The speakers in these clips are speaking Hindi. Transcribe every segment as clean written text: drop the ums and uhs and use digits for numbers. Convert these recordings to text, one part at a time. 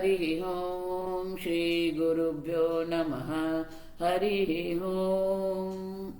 हरिः ओम् श्रीगुरुभ्यो नमः। हरिः ओम्।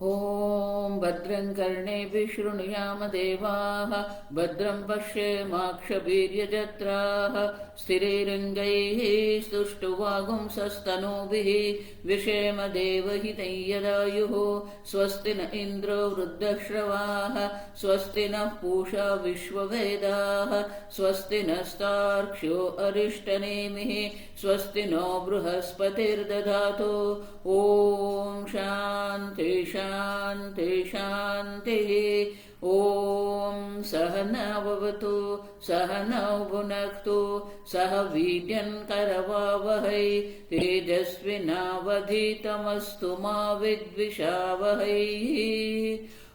ॐ भद्रं कर्णेभिः शृणुयाम देवाः, भद्रं पश्येमाक्षवीर्यजत्राः, स्थिरैरङ्गैः स्तुष्टुवागुंसस्तनूभिः विषेम देवहितं यदायुः। स्वस्ति न इन्द्रो वृद्धश्रवाः, स्वस्ति नः पूषा विश्ववेदाः, स्वस्ति नस्तार्क्ष्यो अरिष्टनेमिः, स्वस्ति नो बृहस्पतिर्दधातु। ॐ शान्ति शान्ति शान्तिः। ॐ सहनाववतु सहनौ भुनक्तु सह वीर्यं करवावहै, तेजस्विनावधीतमस्तु मा विद्विषावहै।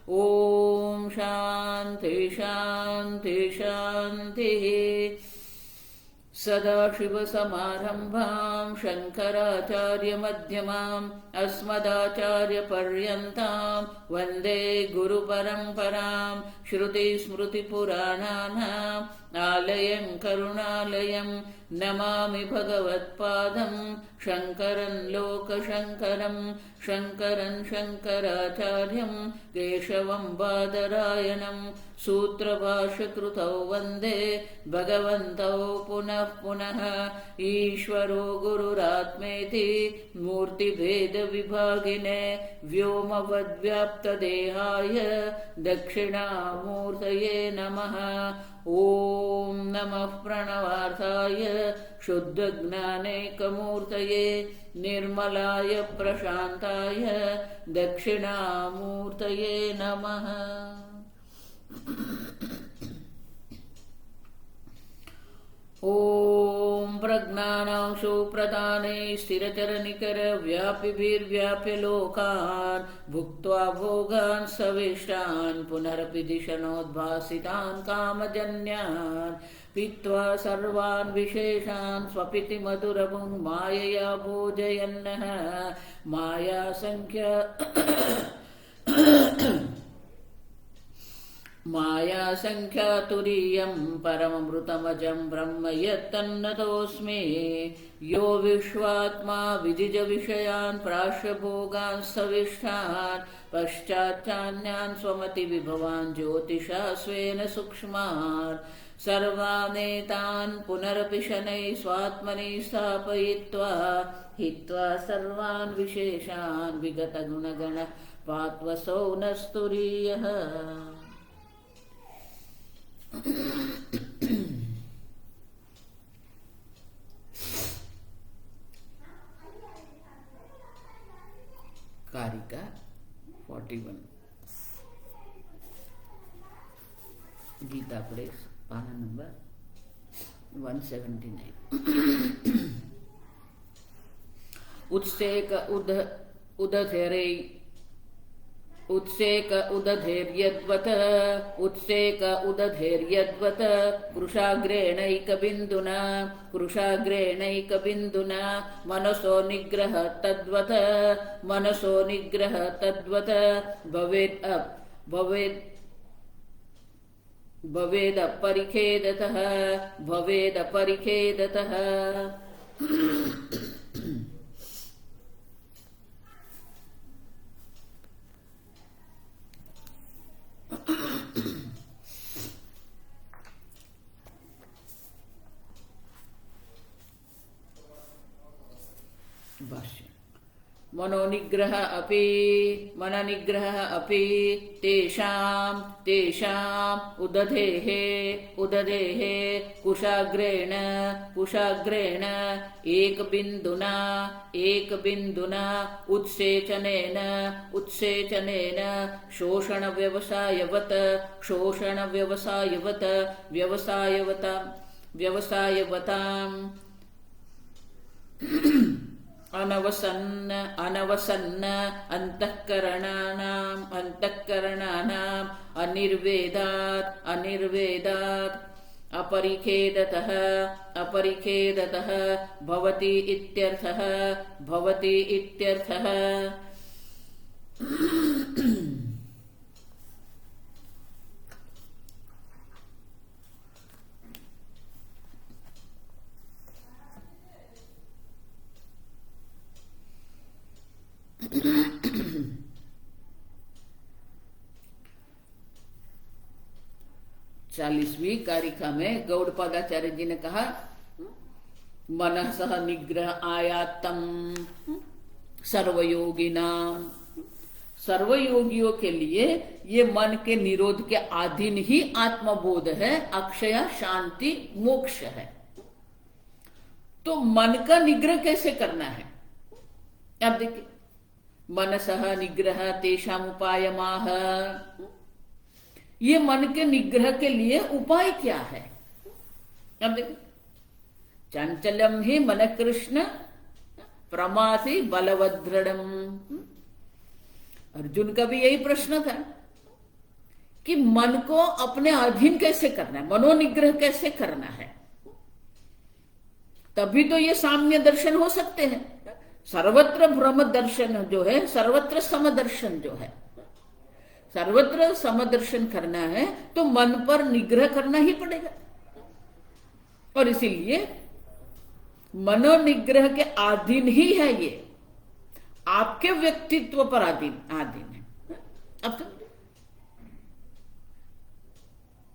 ॐ शान्ति शान्ति शान्तिः। सदाशिवसमारम्भां शङ्कराचार्यमध्यमाम् अस्मदाचार्यपर्यन्तां वन्दे गुरुपरम्परां। श्रुतिस्मृतिपुराणानाम् आलयं करुणालयं नमामि भगवत्पादं शङ्करं लोकशङ्करं। शङ्करं शङ्कराचार्यं केशवं बादरायणं, सूत्रभाष्यकृतौ वन्दे भगवन्तौ पुनः पुनः। ईश्वरो गुरुरात्मेति मूर्तिभेदविभागिने, व्योमवद्व्याप्तदेहाय दक्षिणामूर्तये नमः। ॐ नमः प्रणवार्थाय शुद्धज्ञानैकमूर्तये, निर्मलाय प्रशान्ताय दक्षिणामूर्तये नमः। ॐ प्रज्ञानांशु प्रदाने स्थिरचरनिकर व्यापिभिर्व्याप्य लोकान्, भुक्त्वा भोगान् सविष्टान् पुनरपि दिशनोद्भासितान् कामजन्यान्, पीत्वा सर्वान् विशेषान् स्वपिति मधुरमुं मायया भोजयन्नः। मायासङ्ख्यातुरीयं परममृतमजं ब्रह्म यत्तन्नतोऽस्मि। यो विश्वात्मा विजिजविषयान् प्राश्यभोगान् सविष्टान्, पश्चाच्चान्यान् स्वमतिविभवान् ज्योतिषा स्वेन सूक्ष्मान्, सर्वानेतान् पुनरपि शनैः स्वात्मनि स्थापयित्वा, हित्वा सर्वान् विशेषान् विगतगुणगणः पात्वसौ नस्तुरीयः। कारिका 41 गीता प्रेस पाना नंबर 179। उत्सेक उदधैर्यद्वत् कृशाग्रेणैकबिन्दुना मनसो निग्रह तद्वत् भवेदपरिखेदतः। भाष्य। मननिग्रह अपि तेषाम् उदधेः कुशाग्रेण एकबिन्दुना उत्सेचनेन व्यवसायवताम् अनवसन्न अंतःकरणानाम् अनिर्वेदात् अपरिखेदतः भवति इत्यर्थः। चालीसवीं कारिका में गौड़पादाचार्य जी ने कहा, मनसः निग्रह आयातम सर्वयोगिना, सर्वयोगियों के लिए ये मन के निरोध के अधीन ही आत्मबोध है, अक्षय शांति मोक्ष है। तो मन का निग्रह कैसे करना है? अब देखिए, मनसः निग्रह तेषाम उपायमाह, ये मन के निग्रह के लिए उपाय क्या है? अब देखिए, चंचलम ही मन कृष्ण प्रमासी बलवदृढ़। अर्जुन का भी यही प्रश्न था कि मन को अपने अधीन कैसे करना है, मनोनिग्रह कैसे करना है, तभी तो ये साम्य दर्शन हो सकते हैं। सर्वत्र ब्रह्म दर्शन जो है, सर्वत्र समदर्शन जो है, सर्वत्र समदर्शन करना है तो मन पर निग्रह करना ही पड़ेगा। और इसीलिए मनोनिग्रह के अधीन ही है ये, आपके व्यक्तित्व पर अधीन है। अब तो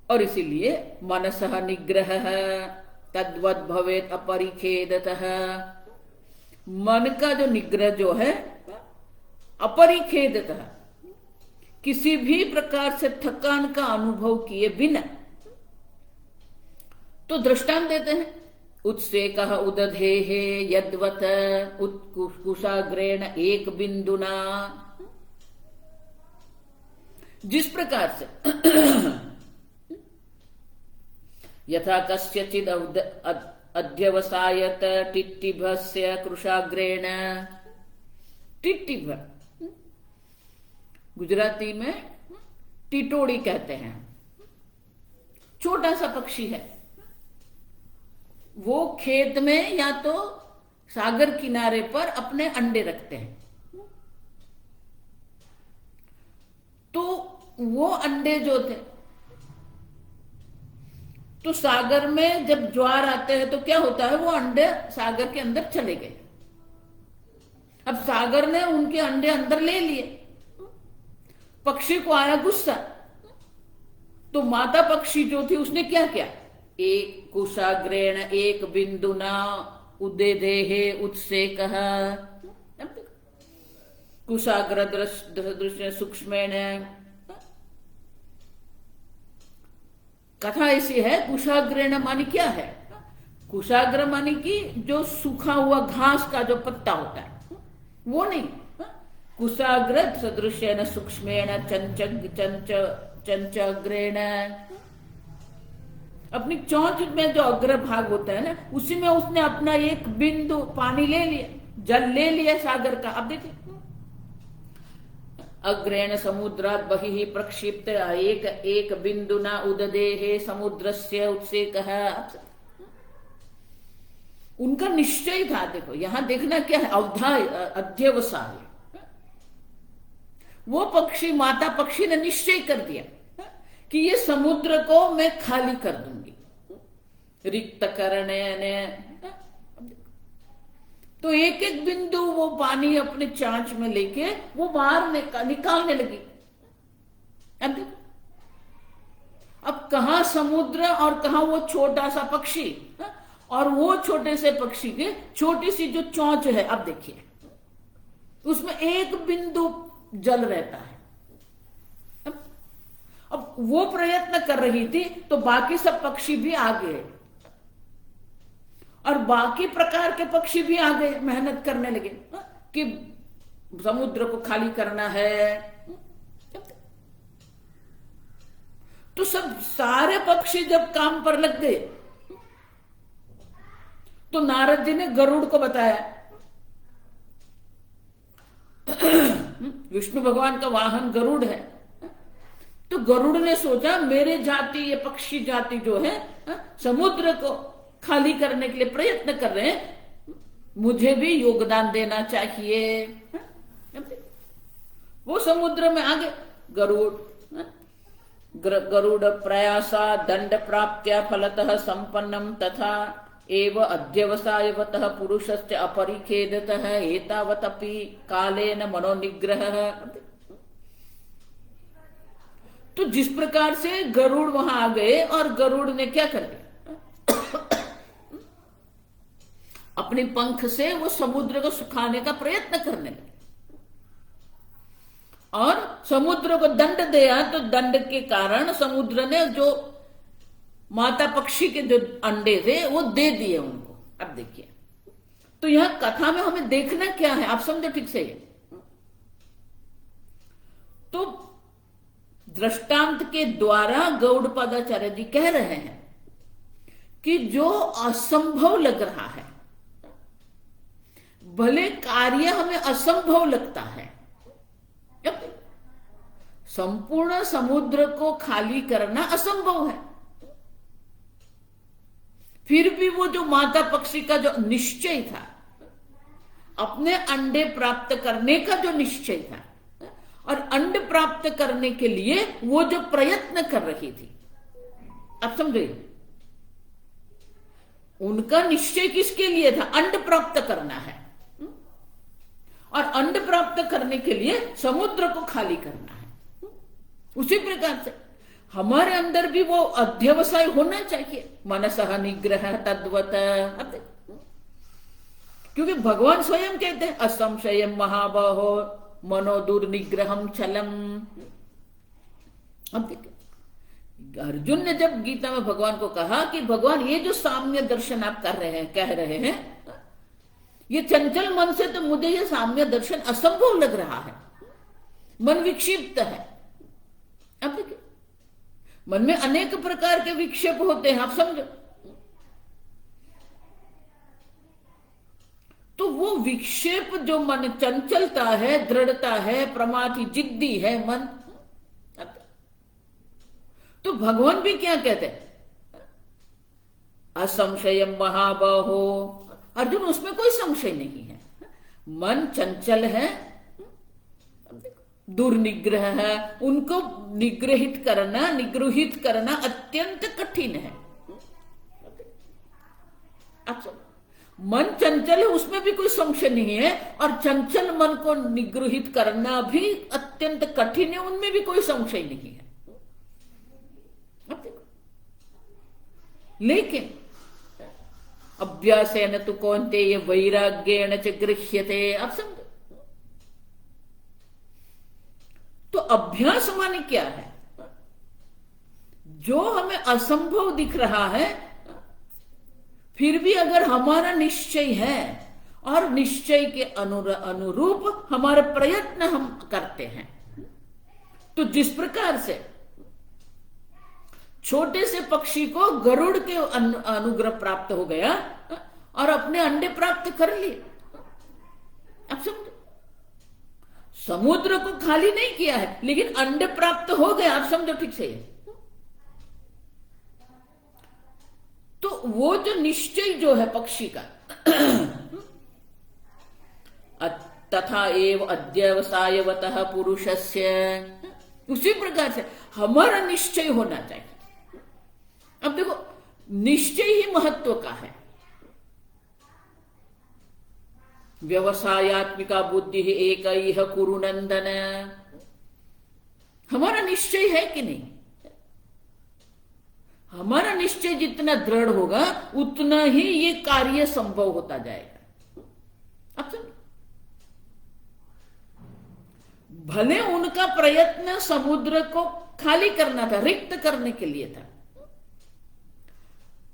और इसीलिए मनसः निग्रह तद्वद भवेत अपरिखेदतः, मन का जो निग्रह जो है अपरिखेदतः, किसी भी प्रकार से थकान का अनुभव किए बिना। तो दृष्टांत देते हैं, उत्सेकः उदधेः यद्वत् उत्कुशाग्रेण एक बिंदुना, जिस प्रकार से यथा कस्यचिद अध्यवसायत टिट्टिभस्य कृशाग्रेण, टिट्टिभ गुजराती में टिटोड़ी कहते हैं, छोटा सा पक्षी है। वो खेत में या तो सागर किनारे पर अपने अंडे रखते हैं। तो वो अंडे जो थे, तो सागर में जब ज्वार आते हैं तो क्या होता है, वो अंडे सागर के अंदर चले गए। अब सागर ने उनके अंडे अंदर ले लिए। पक्षी को आया गुस्सा, तो माता पक्षी जो थी उसने क्या किया, एक कुशाग्रेण एक बिंदुना उदेदेहे उत्सेकः, कुशाग्र दृश्य सूक्ष्मेण। कथा ऐसी है, कुशाग्रेण मानी क्या है, कुशाग्र मानी कि जो सूखा हुआ घास का जो पत्ता होता है वो नहीं, कुशाग्र सदृश्येन सूक्ष्मेण चंचग्रेण, अपनी चोंच में जो अग्र भाग होता है ना, उसी में उसने अपना एक बिंदु पानी ले लिया, जल ले लिया सागर का। अब देखिए, अग्रेण समुद्रात् बहिः प्रक्षिप्त एक बिंदुना उददेहे समुद्रस्य उत्सेकः। उनका निश्चय था। देखो यहां देखना क्या है, अध्यवसाय। वो पक्षी, माता पक्षी ने निश्चय कर दिया कि ये समुद्र को मैं खाली कर दूंगी, रिक्त करने ने। तो एक एक बिंदु वो पानी अपने चांच में लेके वो बाहर निकालने लगी। अब देखो, अब कहां समुद्र और कहां वो छोटा सा पक्षी, और वो छोटे से पक्षी के छोटी सी जो चोंच है, अब देखिए उसमें एक बिंदु जल रहता है। अब वो प्रयत्न कर रही थी तो बाकी सब पक्षी भी आ गए, और बाकी प्रकार के पक्षी भी आ गए, मेहनत करने लगे कि समुद्र को खाली करना है। तो सब सारे पक्षी जब काम पर लग गए तो नारद जी ने गरुड़ को बताया। विष्णु भगवान का वाहन गरुड़ है। तो गरुड़ ने सोचा, मेरे जाति, ये पक्षी जाति जो है समुद्र को खाली करने के लिए प्रयत्न कर रहे हैं, मुझे भी योगदान देना चाहिए। वो समुद्र में आगे गरुड़ प्रयासा दंड प्राप्त्या फलतः संपन्नम तथा एव अध्यवसायवतः पुरुषस्य अपरिखेदतः एतावतपि कालेन मनोनिग्रह। तो जिस प्रकार से गरुड़ वहां आ गए और गरुड़ ने क्या कर दिया, अपने पंख से वो समुद्र को सुखाने का प्रयत्न करने लगे और समुद्र को दंड दिया। तो दंड के कारण समुद्र ने जो माता पक्षी के जो अंडे थे वो दे दिए उनको। अब देखिए, तो यहां कथा में हमें देखना क्या है, आप समझो ठीक से। तो दृष्टांत के द्वारा गौड़पादाचार्य जी कह रहे हैं कि जो असंभव लग रहा है, भले कार्य हमें असंभव लगता है, संपूर्ण समुद्र को खाली करना असंभव है, फिर भी वो जो माता पक्षी का जो निश्चय था, अपने अंडे प्राप्त करने का जो निश्चय था और अंड प्राप्त करने के लिए वो जो प्रयत्न कर रही थी, आप समझे, उनका निश्चय किसके लिए था, अंड प्राप्त करना है और अंड प्राप्त करने के लिए समुद्र को खाली करना है। उसी प्रकार से हमारे अंदर भी वो अध्यवसाय होना चाहिए, मनसः निग्रह तद्वत। क्योंकि भगवान स्वयं कहते हैं असंशयम महाबाहो मनो दुर्निग्रहम चलम। अब देखिए, अर्जुन ने जब गीता में भगवान को कहा कि भगवान ये जो साम्य दर्शन आप कर रहे हैं, कह रहे हैं, ये चंचल मन से तो मुझे ये साम्य दर्शन असंभव लग रहा है, मन विक्षिप्त है। अब देखिए, मन में अनेक प्रकार के विक्षेप होते हैं, आप समझो। तो वो विक्षेप जो मन, चंचलता है, दृढ़ता है, प्रमाथी जिद्दी है मन, तो भगवान भी क्या कहते हैं, असंशयम महाबाहो। अर्जुन, उसमें कोई संशय नहीं है, मन चंचल है, दुर्निग्रह है, उनको निग्रहित करना अत्यंत कठिन है। अच्छा, मन चंचल है, उसमें भी कोई संशय नहीं है, और चंचल मन को निग्रहित करना भी अत्यंत कठिन है, उनमें भी कोई संशय नहीं है। लेकिन अभ्यासेन तु कौन्तेय वैराग्येण च गृह्यते। आप समझो, तो अभ्यास माने क्या है, जो हमें असंभव दिख रहा है, फिर भी अगर हमारा निश्चय है और निश्चय के अनुरूप हमारे प्रयत्न हम करते हैं, तो जिस प्रकार से छोटे से पक्षी को गरुड़ के अनुग्रह प्राप्त हो गया और अपने अंडे प्राप्त कर लिए। अब समझो, समुद्र को खाली नहीं किया है, लेकिन अंडे प्राप्त हो गए। आप समझो ठीक से। तो वो जो निश्चय जो है पक्षी का, तथा एव अध्यवसायवतः पुरुषस्य, उसी प्रकार से हमारा निश्चय होना चाहिए। अब देखो, निश्चय ही महत्व का है। व्यवसायत्मिका बुद्धि एकैह कुरु नंदन, हमारा निश्चय है कि नहीं? हमारा निश्चय जितना दृढ़ होगा उतना ही ये कार्य संभव होता जाएगा। अब समझो, भले उनका प्रयत्न समुद्र को खाली करना था, रिक्त करने के लिए था,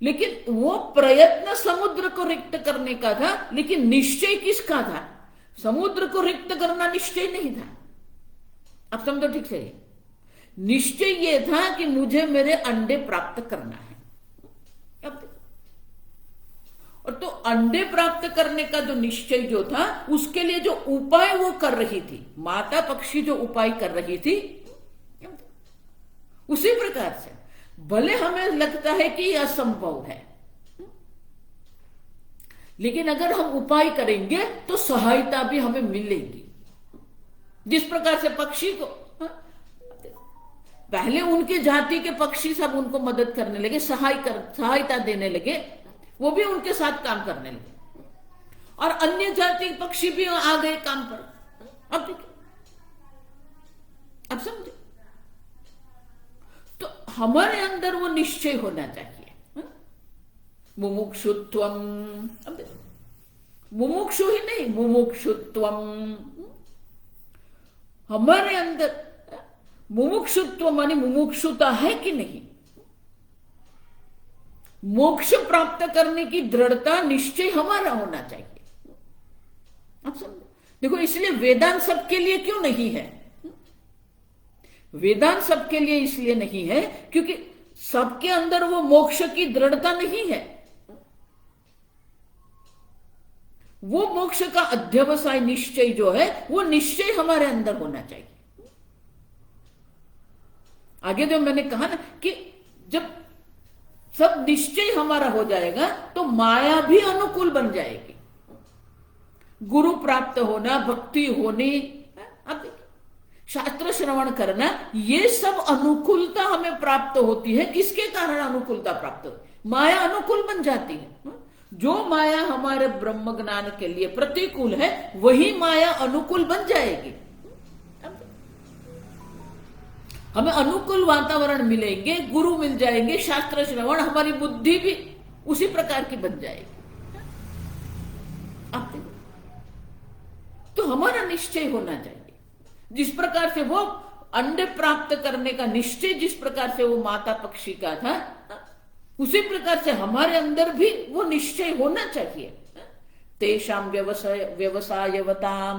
लेकिन वो प्रयत्न समुद्र को रिक्त करने का था, लेकिन निश्चय किसका था? समुद्र को रिक्त करना निश्चय नहीं था। अब समझो ठीक से, निश्चय ये था कि मुझे मेरे अंडे प्राप्त करना है। अब और तो अंडे प्राप्त करने का जो निश्चय जो था, उसके लिए जो उपाय वो कर रही थी, माता पक्षी जो उपाय कर रही थी, उसी प्रकार से भले हमें लगता है कि यह असंभव है, लेकिन अगर हम उपाय करेंगे तो सहायता भी हमें मिलेगी। जिस प्रकार से पक्षी को पहले उनके जाति के पक्षी सब उनको मदद करने लगे, सहायता देने लगे, वो भी उनके साथ काम करने लगे और अन्य जाति पक्षी भी आ गए काम पर। अब देखिए, अब समझे, तो हमारे अंदर वो निश्चय होना चाहिए, मुमुक्षुत्वम। अब देखो, मुमुक्षु ही नहीं, मुमुक्षुत्वम हमारे अंदर। मुमुक्षुत्व मानी मुमुक्षुता है कि नहीं, मोक्ष प्राप्त करने की दृढ़ता निश्चय हमारा होना चाहिए। आप समझो, देखो इसलिए वेदांत सबके लिए क्यों नहीं है? वेदांत सबके लिए इसलिए नहीं है क्योंकि सबके अंदर वो मोक्ष की दृढ़ता नहीं है। वो मोक्ष का अध्यवसाय निश्चय जो है, वो निश्चय हमारे अंदर होना चाहिए। आगे जो मैंने कहा ना कि जब सब निश्चय हमारा हो जाएगा तो माया भी अनुकूल बन जाएगी। गुरु प्राप्त होना, भक्ति होनी, अब देखिए शास्त्र श्रवण करना, ये सब अनुकूलता हमें प्राप्त होती है। किसके कारण अनुकूलता प्राप्त होती है? माया अनुकूल बन जाती है। जो माया हमारे ब्रह्म ज्ञान के लिए प्रतिकूल है, वही माया अनुकूल बन जाएगी। हमें अनुकूल वातावरण मिलेंगे, गुरु मिल जाएंगे, शास्त्र श्रवण, हमारी बुद्धि भी उसी प्रकार की बन जाएगी। तो हमारा निश्चय होना चाहिए। जिस प्रकार से वो अंडे प्राप्त करने का निश्चय जिस प्रकार से वो माता पक्षी का था, उसी प्रकार से हमारे अंदर भी वो निश्चय होना चाहिए। तेषाम व्यवसायवताम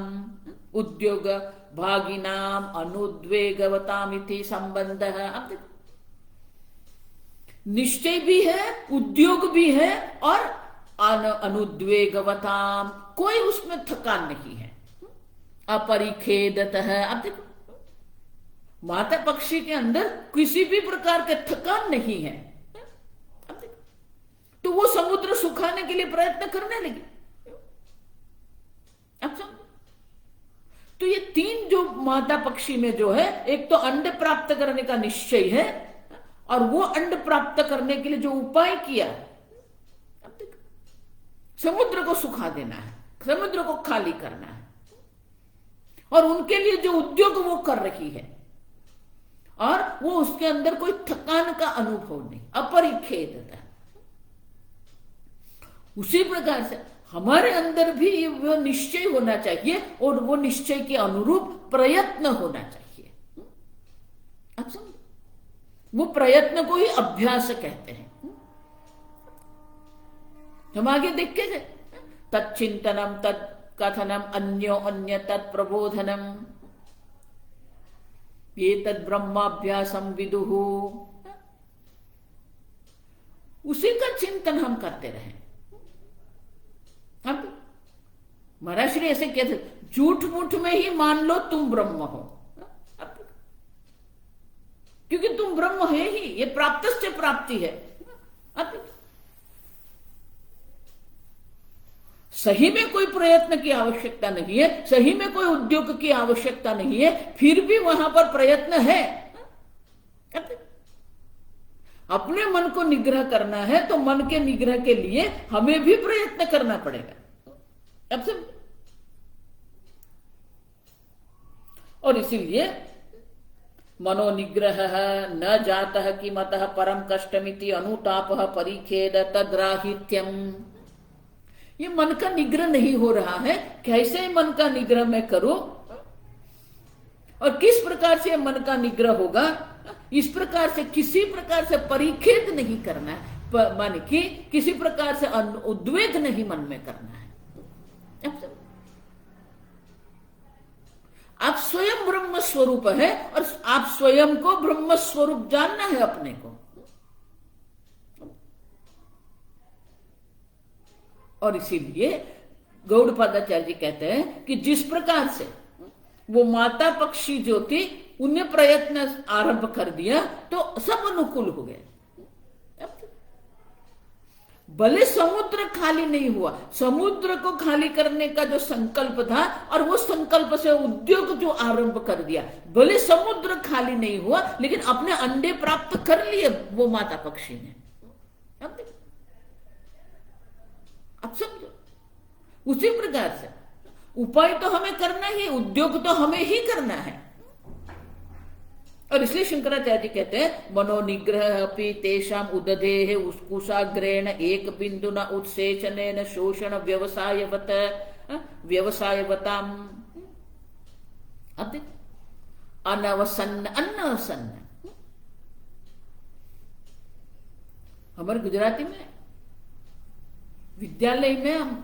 उद्योग भागिनाम अनुद्वेगवताम इति संबंध है। अब देखो, निश्चय भी है, उद्योग भी है और अनुद्वेगवताम, कोई उसमें थकान नहीं है, अपरिखेदत है। अब देखो, माता पक्षी के अंदर किसी भी प्रकार के थकान नहीं है। अब देखो, तो वो समुद्र सुखाने के लिए प्रयत्न करने लगी। अब समझो, तो ये तीन जो माता पक्षी में जो है, एक तो अंड प्राप्त करने का निश्चय है और वो अंड प्राप्त करने के लिए जो उपाय किया, अब देखो, समुद्र को सुखा देना है, समुद्र को खाली करना है, और उनके लिए जो उद्योग वो कर रही है, और वो उसके अंदर कोई थकान का अनुभव नहीं, अपरिखेदता। उसी प्रकार से हमारे अंदर भी वो निश्चय होना चाहिए और वो निश्चय के अनुरूप प्रयत्न होना चाहिए। अब समझो, वो प्रयत्न को ही अभ्यास कहते हैं। हम आगे देखें, तच्चिंतनम तत् कथनम अन्यो अन्य तत्प्रबोधनम ये तद ब्रह्माभ्यासम विदुः, उसी का चिंतन हम करते रहे। अब महाराज श्री ऐसे कहते, झूठ मूठ में ही मान लो तुम ब्रह्म हो, क्योंकि तुम ब्रह्म है ही, ये प्राप्त से प्राप्ति है। अब सही में कोई प्रयत्न की आवश्यकता नहीं है, सही में कोई उद्योग की आवश्यकता नहीं है, फिर भी वहां पर प्रयत्न है। अपने मन को निग्रह करना है तो मन के निग्रह के लिए हमें भी प्रयत्न करना पड़ेगा। अब सब, और इसीलिए मनोनिग्रह न जातः किमतः परम कष्टमिति अनुतापः परिखेद तद्राहित्यम। ये मन का निग्रह नहीं हो रहा है, कैसे मन का निग्रह मैं करूं और किस प्रकार से मन का निग्रह होगा, इस प्रकार से किसी प्रकार से परिखेद नहीं करना है, माने कि किसी प्रकार से उद्वेग नहीं मन में करना है। आप स्वयं ब्रह्म स्वरूप है और आप स्वयं को ब्रह्म स्वरूप जानना है अपने को। और इसीलिए गौड़पादाचार्य जी कहते हैं कि जिस प्रकार से वो माता पक्षी जो थी उन्हें प्रयत्न आरंभ कर दिया तो सब अनुकूल हो गए। भले समुद्र खाली नहीं हुआ, समुद्र को खाली करने का जो संकल्प था और वो संकल्प से उद्योग जो आरंभ कर दिया, भले समुद्र खाली नहीं हुआ लेकिन अपने अंडे प्राप्त कर लिए वो माता पक्षी ने। आप समझो, उसी प्रकार से उपाय तो हमें करना ही, उद्योग तो हमें ही करना है। और इसलिए शंकराचार्य जी कहते हैं मनोनिग्रह अपि तेषाम उदधेः कुशाग्रेण एक बिंदुना उत्सेचनेन शोषण व्यवसायवत व्यवसायवताम अनवसन्न अन्नवसन्न। हमारे गुजराती में विद्यालय में हम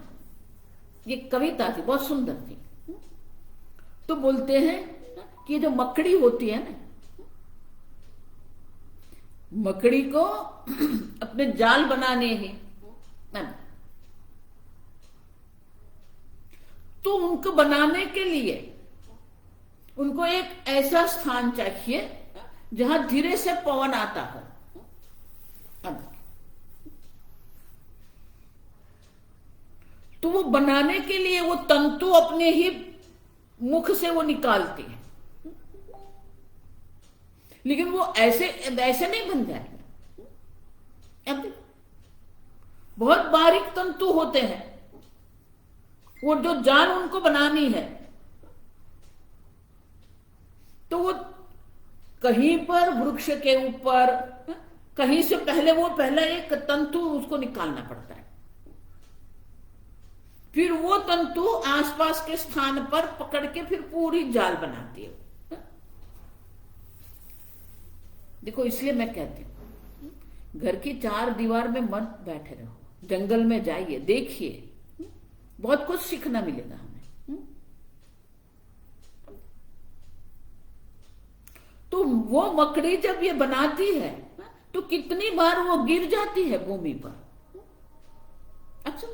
ये कविता थी, बहुत सुंदर थी। तो बोलते हैं कि जो मकड़ी होती है ना, मकड़ी को अपने जाल बनाने हैं ना, तो उनको बनाने के लिए उनको एक ऐसा स्थान चाहिए जहां धीरे से पवन आता हो। तो वो बनाने के लिए वो तंतु अपने ही मुख से वो निकालती है, लेकिन वो ऐसे ऐसे नहीं बन जाएगा। अब बहुत बारीक तंतु होते हैं, वो जो जाल उनको बनानी है, तो वो कहीं पर वृक्ष के ऊपर कहीं से पहले वो पहला एक तंतु उसको निकालना पड़ता है, फिर वो तंतु आसपास के स्थान पर पकड़ के फिर पूरी जाल बनाती है। देखो, इसलिए मैं कहती हूं घर की चार दीवार में मत बैठे रहो, जंगल में जाइए, देखिए, बहुत कुछ सीखना मिलेगा हमें। तो वो मकड़ी जब ये बनाती है तो कितनी बार वो गिर जाती है भूमि पर। अच्छा,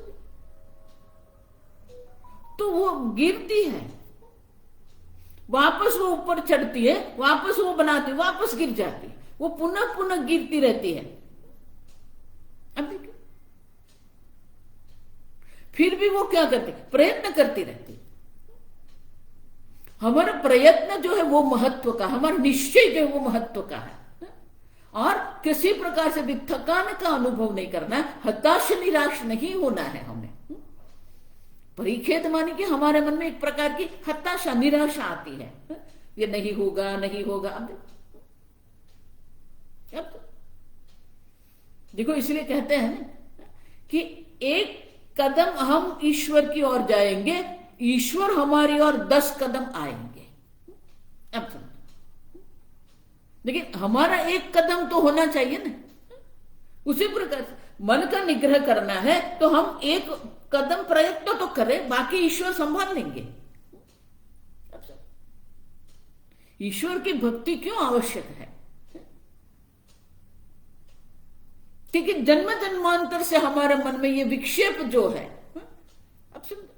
तो वो गिरती है, वापस वो ऊपर चढ़ती है, वापस वो बनाती है, वापस गिर जाती है, वो पुनः पुनः गिरती रहती है। अब देखिए, फिर भी वो क्या करती, प्रयत्न करती रहती है। हमारा प्रयत्न जो है वो महत्व का, हमारा निश्चय जो है वो महत्व का है, और किसी प्रकार से भी थकान का अनुभव नहीं करना, हताश निराश नहीं होना है हमें। परिखेद मानी कि हमारे मन में एक प्रकार की हताशा निराशा आती है, ये नहीं होगा नहीं होगा। अब देखो, इसलिए कहते हैं कि एक कदम हम ईश्वर की ओर जाएंगे, ईश्वर हमारी ओर 10 कदम आएंगे। अब समझो, लेकिन हमारा एक कदम तो होना चाहिए ना। उसी प्रकार से मन का निग्रह करना है तो हम एक कदम प्रयत्न तो करें, बाकी ईश्वर संभाल लेंगे। ईश्वर की भक्ति क्यों आवश्यक है? क्योंकि जन्म जन्मांतर से हमारे मन में ये विक्षेप जो है, अब समझो,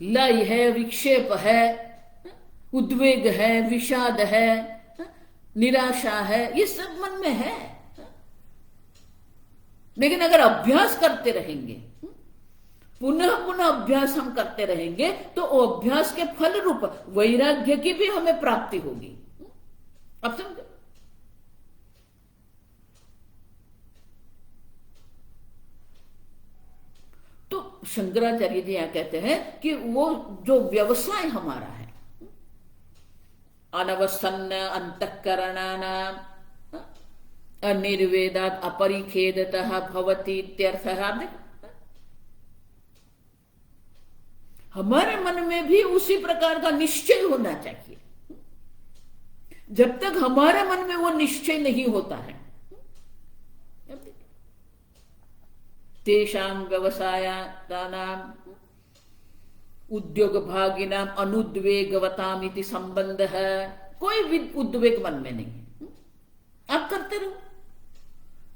लय है, विक्षेप है, उद्वेग है, विषाद है, निराशा है, ये सब मन में है। लेकिन अगर अभ्यास करते रहेंगे, पुनः पुनः अभ्यास हम करते रहेंगे, तो वो अभ्यास के फल रूप वैराग्य की भी हमें प्राप्ति होगी। अब समझो, तो शंकराचार्य जी यहां कहते हैं कि वो जो व्यवसाय हमारा है, अनवसन्न अंतःकरणानां अनिर्वेदात् अपरिखेदतः भवति इत्यर्थः। हमारे मन में भी उसी प्रकार का निश्चय होना चाहिए। जब तक हमारे मन में वो निश्चय नहीं होता है, तेषां व्यवसायानां उद्योग भागिनां अनुद्वेगवताम् इति संबंधः। कोई उद्वेग मन में नहीं है, आप करते रहो।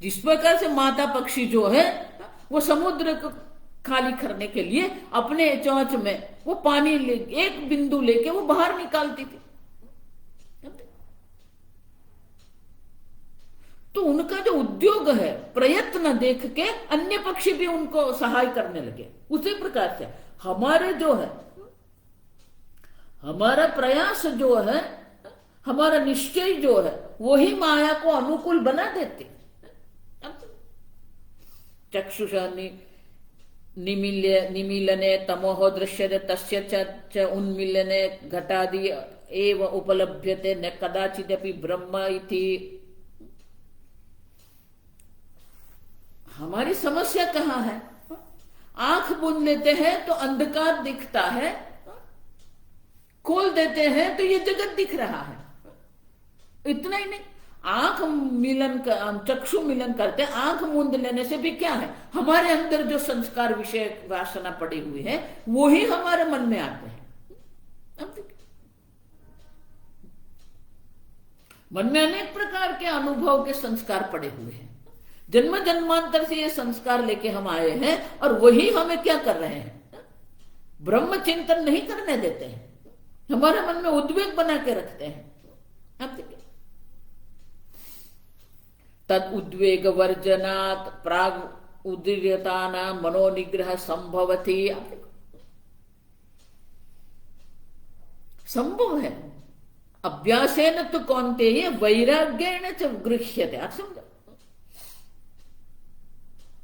जिस प्रकार से माता पक्षी जो है वो समुद्र को खाली करने के लिए अपने चोंच में वो पानी ले, एक बिंदु लेके वो बाहर निकालती थी, तो उनका जो उद्योग है, प्रयत्न देख के अन्य पक्षी भी उनको सहाय करने लगे। उसी प्रकार से हमारे जो है, हमारा प्रयास जो है, हमारा निश्चय जो है, वो ही माया को अनुकूल बना देते। चक्षुषा निमीलने तमोह दृश्यते तस्य च उन्मीलने घटादि एव उपलभ्यते न कदाचिदपि ब्रह्म इति। हमारी समस्या कहाँ है? आंख बूंद लेते हैं तो अंधकार दिखता है, खोल देते हैं तो ये जगत दिख रहा है। इतना ही नहीं, आंख मिलन चक्षु मिलन करते, आंख मूंद लेने से भी क्या है, हमारे अंदर जो संस्कार विषय वासना पड़ी हुई है वो ही हमारे मन में आते हैं। अब मन में अनेक प्रकार के अनुभव के संस्कार पड़े हुए हैं, जन्म जन्मांतर से ये संस्कार लेके हम आए हैं और वही हमें क्या कर रहे हैं, ब्रह्म चिंतन नहीं करने देते हैं, हमारे मन में उद्वेग बना के रखते हैं। अब देखिए, तद उद्वेग वर्जनात् प्राग उद्रियताना मनोनिग्रह संभवति। संभव है, अभ्यासेन तो कौन्तेय वैराग्येण च गृह्यते। आप समझो,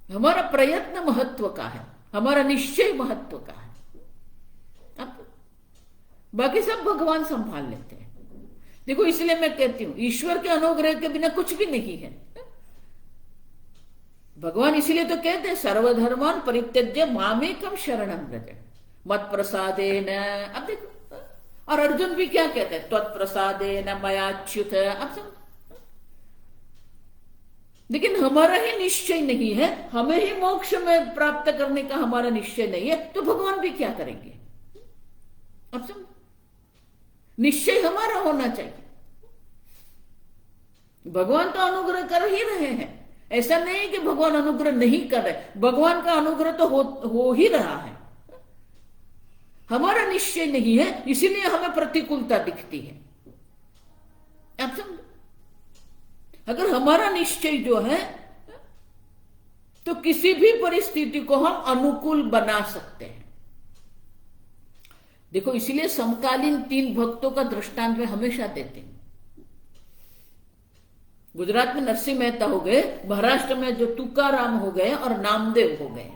हमारा प्रयत्न महत्व का है, हमारा निश्चय महत्व का है। अब बाकी सब भगवान संभाल लेते हैं। देखो, इसलिए मैं कहती हूं ईश्वर के अनुग्रह के बिना कुछ भी नहीं है। भगवान इसलिए तो कहते हैं सर्वधर्मान परित्यज्य मामेकम शरणं व्रज मत प्रसादेन। अब देखो, और अर्जुन भी क्या कहते हैं, त्वत्प्रसादेन मयाच्युत। अब समझो, लेकिन हमारा ही निश्चय नहीं है, हमें ही मोक्ष में प्राप्त करने का हमारा निश्चय नहीं है, तो भगवान भी क्या करेंगे। अब समझो, निश्चय हमारा होना चाहिए। भगवान तो अनुग्रह कर ही रहे हैं, ऐसा नहीं कि भगवान अनुग्रह नहीं कर रहे, भगवान का अनुग्रह तो हो ही रहा है। हमारा निश्चय नहीं है, इसीलिए हमें प्रतिकूलता दिखती है। आप समझो, अगर हमारा निश्चय जो है तो किसी भी परिस्थिति को हम अनुकूल बना सकते हैं। देखो, इसलिए समकालीन 3 भक्तों का दृष्टांत में हमेशा देते हैं। गुजरात में नरसिंह मेहता हो गए, महाराष्ट्र में जो तुकाराम हो गए और नामदेव हो गए,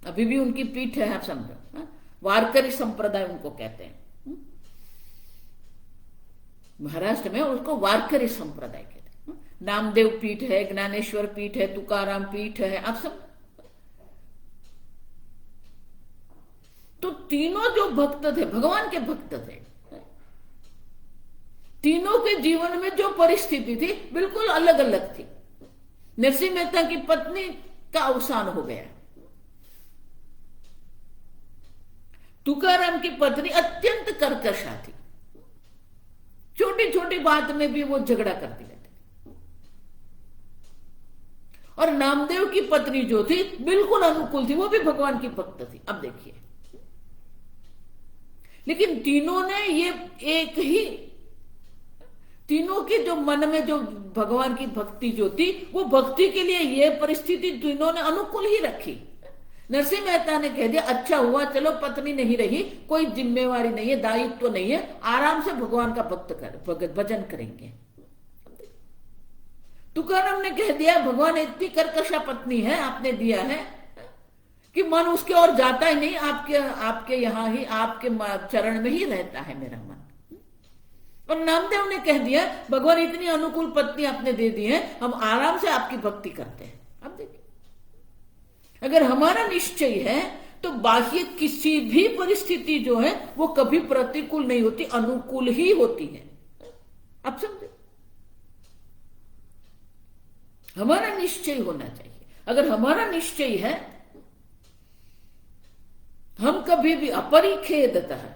अभी भी उनकी पीठ है। आप समझो, वारकरी संप्रदाय उनको कहते हैं। महाराष्ट्र में उसको वारकरी संप्रदाय कहते हैं। नामदेव पीठ है, ज्ञानेश्वर पीठ है, तुकाराम पीठ है। आप सब तो तीनों जो भक्त थे, भगवान के भक्त थे, तीनों के जीवन में जो परिस्थिति थी बिल्कुल अलग अलग थी। नरसिंह मेहता की पत्नी का अवसान हो गया, तुकाराम की पत्नी अत्यंत कर्कशा थी, छोटी छोटी बात में भी वो झगड़ा करती रहती, और नामदेव की पत्नी जो थी बिल्कुल अनुकूल थी, वो भी भगवान की भक्त थी। अब देखिए, लेकिन तीनों ने ये एक ही, तीनों के जो मन में जो भगवान की भक्ति जो थी, वो भक्ति के लिए ये परिस्थिति तीनों ने अनुकूल ही रखी। नरसिंह मेहता ने कह दिया, अच्छा हुआ, चलो पत्नी नहीं रही, कोई जिम्मेवारी नहीं है, दायित्व नहीं है, आराम से भगवान का भजन करेंगे। तुकाराम ने कह दिया, भगवान इतनी कर्कशा पत्नी है आपने दिया है कि मन उसके और जाता ही नहीं, आपके यहां ही, आपके चरण में ही रहता है मेरा मन। और नामदेव ने कह दिया, भगवान इतनी अनुकूल पत्नी आपने दे दी है, हम आराम से आपकी भक्ति करते हैं। अब देखिए, अगर हमारा निश्चय है तो बाह्य किसी भी परिस्थिति जो है वो कभी प्रतिकूल नहीं होती, अनुकूल ही होती है। अब समझे, हमारा निश्चय होना चाहिए। अगर हमारा निश्चय है, हम कभी भी अपरिखेदतः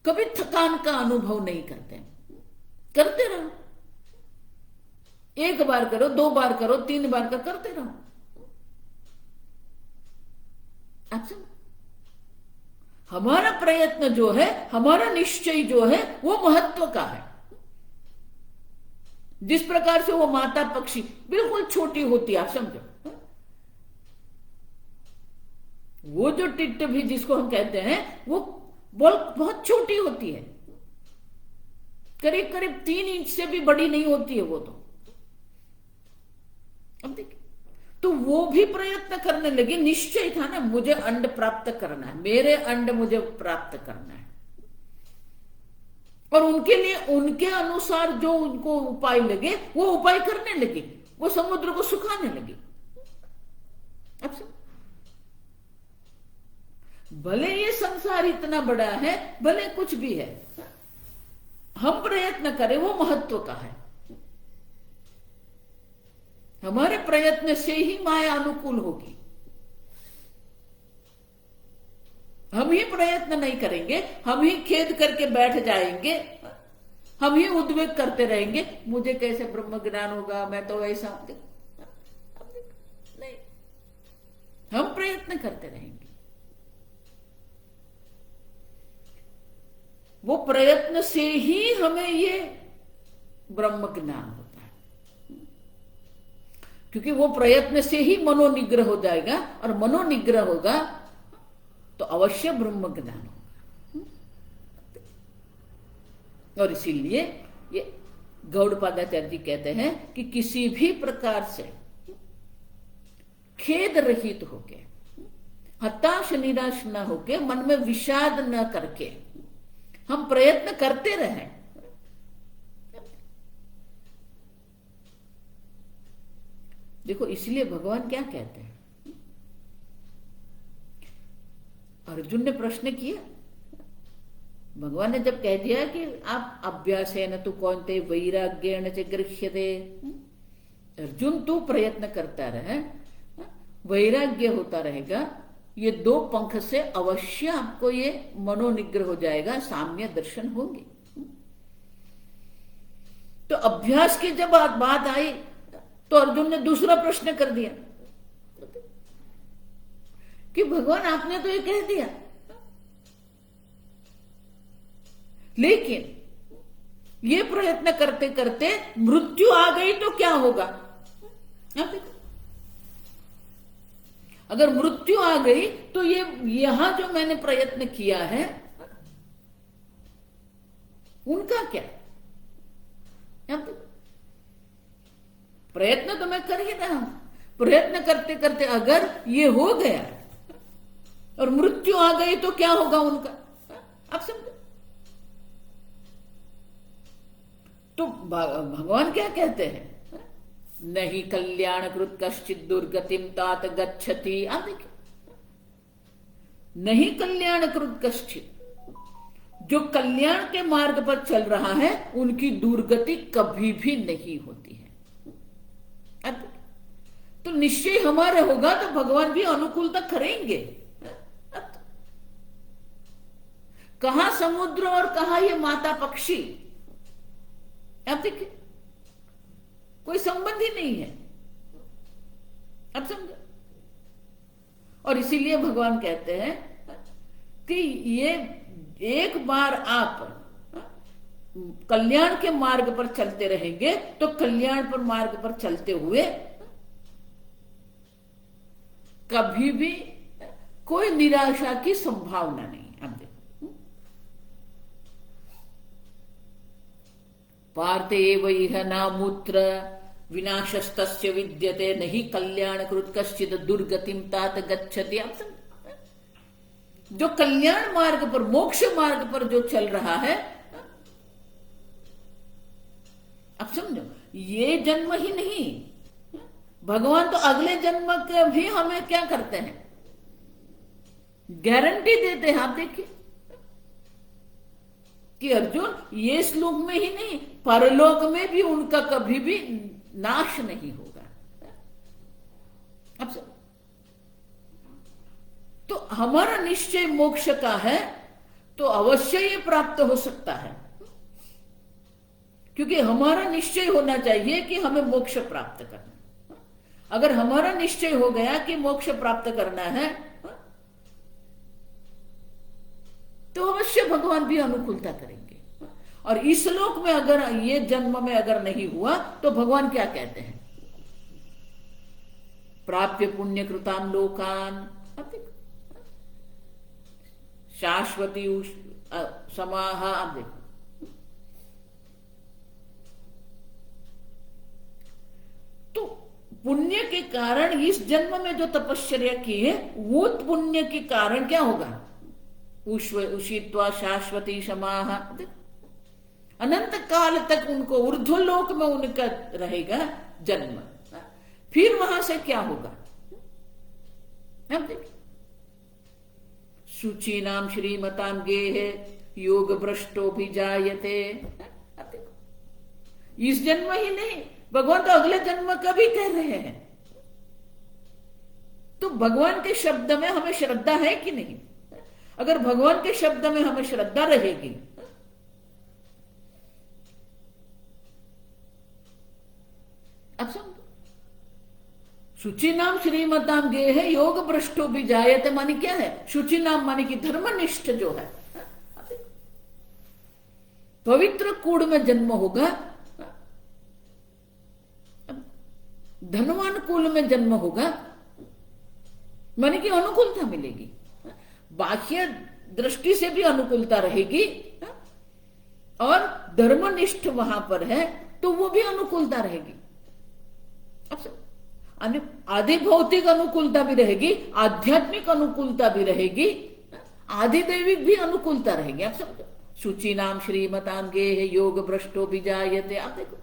कभी थकान का अनुभव नहीं करते, करते रहो, 1 बार करो, 2 बार करो, 3 बार का करते रहो। अच्छा, हमारा प्रयत्न जो है, हमारा निश्चय जो है वो महत्व का है। जिस प्रकार से वो माता पक्षी बिल्कुल छोटी होती है, आप समझो, वो जो टिट भी जिसको हम कहते हैं वो बहुत छोटी होती है, करीब करीब 3 इंच से भी बड़ी नहीं होती है वो तो। अब देखिए, तो वो भी प्रयत्न करने लगी। निश्चय था ना, मुझे अंड प्राप्त करना है, मेरे अंड मुझे प्राप्त करना है। और उनके लिए उनके अनुसार जो उनको उपाय लगे वो उपाय करने लगी। वो समुद्र को सुखाने लगी। अब से भले ये संसार इतना बड़ा है, भले कुछ भी है, हम प्रयत्न करें वो महत्व का है। हमारे प्रयत्न से ही माया अनुकूल होगी। हम ही प्रयत्न नहीं करेंगे, हम ही खेद करके बैठ जाएंगे, हम ही उद्वेग करते रहेंगे, मुझे कैसे ब्रह्म ज्ञान होगा, मैं तो ऐसा नहीं। हम प्रयत्न करते रहेंगे। वो प्रयत्न से ही हमें ये ब्रह्म ज्ञान होता है, क्योंकि वो प्रयत्न से ही मनोनिग्रह हो जाएगा, और मनोनिग्रह होगा तो अवश्य ब्रह्म ज्ञान होगा। और इसीलिए ये गौड़पादाचार्य जी कहते हैं कि किसी भी प्रकार से खेद रहित होके, हताश निराश न होके, मन में विषाद न करके हम प्रयत्न करते रहें। देखो, इसलिए भगवान क्या कहते हैं, अर्जुन ने प्रश्न किया, भगवान ने जब कह दिया कि आप अभ्यास है न तो कौनते वैराग्येण च गृह्यते, अर्जुन तू प्रयत्न करता रहे, वैराग्य होता रहेगा, ये दो पंख से अवश्य आपको ये मनोनिग्रह हो जाएगा, साम्य दर्शन होंगे। तो अभ्यास की जब बात आई तो अर्जुन ने दूसरा प्रश्न कर दिया कि भगवान आपने तो ये कह दिया, लेकिन ये प्रयत्न करते करते मृत्यु आ गई तो क्या होगा? अगर मृत्यु आ गई तो ये यहां जो मैंने प्रयत्न किया है उनका क्या? प्रयत्न तो मैं कर ही रहा हूं, प्रयत्न करते करते अगर ये हो गया और मृत्यु आ गई तो क्या होगा उनका? आप समझो। तो भगवान क्या कहते हैं, नहीं कल्याण कृत कश्चित दुर्गतिम तात गच्छति। आप देखिए, नहीं कल्याण कृत कश्चित, जो कल्याण के मार्ग पर चल रहा है उनकी दुर्गति कभी भी नहीं होती है। अब तो निश्चय हमारे होगा तो भगवान भी अनुकूलता करेंगे। कहां समुद्र और कहां ये माता पक्षी, अब देखिए कोई संबंध ही नहीं है। अब समझो। और इसीलिए भगवान कहते हैं कि ये एक बार आप कल्याण के मार्ग पर चलते रहेंगे तो कल्याण पर मार्ग पर चलते हुए कभी भी कोई निराशा की संभावना नहीं। अब देखो, पार्थे एव इह नामूत्र विनाशस्तस्य विद्यते नहीं कल्याण कृत कश्चित् दुर्गतिम तात गच्छति। आप जो कल्याण मार्ग पर, मोक्ष मार्ग पर जो चल रहा है, अब समझो, ये जन्म ही नहीं, भगवान तो अगले जन्म के भी हमें क्या करते हैं, गारंटी देते हैं। आप देखिए कि अर्जुन ये श्लोक में ही नहीं, परलोक में भी उनका कभी भी नाश नहीं होगा। अब तो हमारा निश्चय मोक्ष का है तो अवश्य ये प्राप्त हो सकता है, क्योंकि हमारा निश्चय होना चाहिए कि हमें मोक्ष प्राप्त करना। अगर हमारा निश्चय हो गया कि मोक्ष प्राप्त करना है तो अवश्य भगवान भी अनुकूलता करेंगे। और इस लोक में अगर ये जन्म में अगर नहीं हुआ तो भगवान क्या कहते हैं, प्राप्य पुण्य कृताम लोकान शाश्वती समाह। आप देखो, तो पुण्य के कारण इस जन्म में जो तपश्चर्या की है वो पुण्य के कारण क्या होगा, उषित्वा शाश्वती समाह, अनंत काल तक उनको ऊर्ध्वलोक में उनका रहेगा जन्म। फिर वहां से क्या होगा, अब देखिए, शुचि नाम श्रीमताम गेह योग भ्रष्टो भी जायते। अब देखो, इस जन्म ही नहीं, भगवान तो अगले जन्म का भी कह रहे हैं। तो भगवान के शब्द में हमें श्रद्धा है कि नहीं? अगर भगवान के शब्द में हमें श्रद्धा रहेगी अब समझो, शुचि नाम श्रीमताम गे है योग भ्रष्टो भी जायते मानी क्या है, शुचि नाम मानी कि धर्मनिष्ठ जो है, पवित्र कूड़ में जन्म होगा, धनवान कुल में जन्म होगा, मानी कि अनुकूलता मिलेगी, बाह्य दृष्टि से भी अनुकूलता रहेगी, और धर्मनिष्ठ वहां पर है तो वो भी अनुकूलता रहेगी। अब आदि भौतिक अनुकूलता भी रहेगी, आध्यात्मिक अनुकूलता भी रहेगी, आदि दैविक भी अनुकूलता रहेगी। आप समझो, शुचि नाम श्रीमताम गे है योग भ्रष्टो भी जायते। आप देखो,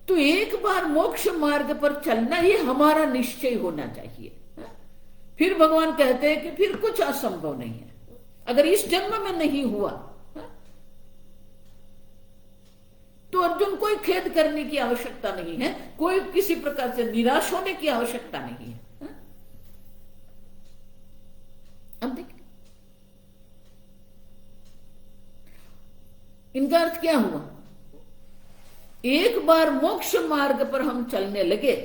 तो एक बार मोक्ष मार्ग पर चलना ये हमारा निश्चय होना चाहिए। फिर भगवान कहते हैं कि फिर कुछ असंभव नहीं है। अगर इस जन्म में नहीं हुआ तो अर्जुन कोई खेद करने की आवश्यकता नहीं है, कोई किसी प्रकार से निराश होने की आवश्यकता नहीं है। अब देखिए, इनका अर्थ क्या हुआ, एक बार मोक्ष मार्ग पर हम चलने लगे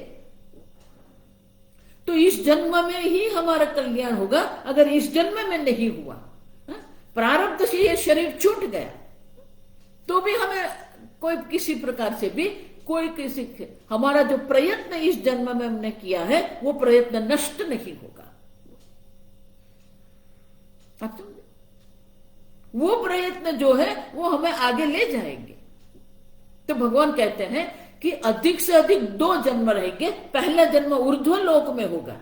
तो इस जन्म में ही हमारा कल्याण होगा। अगर इस जन्म में नहीं हुआ, प्रारब्ध से ये शरीर छूट गया, तो भी हमें कोई किसी प्रकार से भी कोई किसी हमारा जो प्रयत्न इस जन्म में हमने किया है वो प्रयत्न नष्ट नहीं होगा। आप समझे, वो प्रयत्न जो है वो हमें आगे ले जाएंगे। तो भगवान कहते हैं कि अधिक से अधिक 2 जन्म रहेंगे। पहला जन्म ऊर्ध्व लोक में होगा,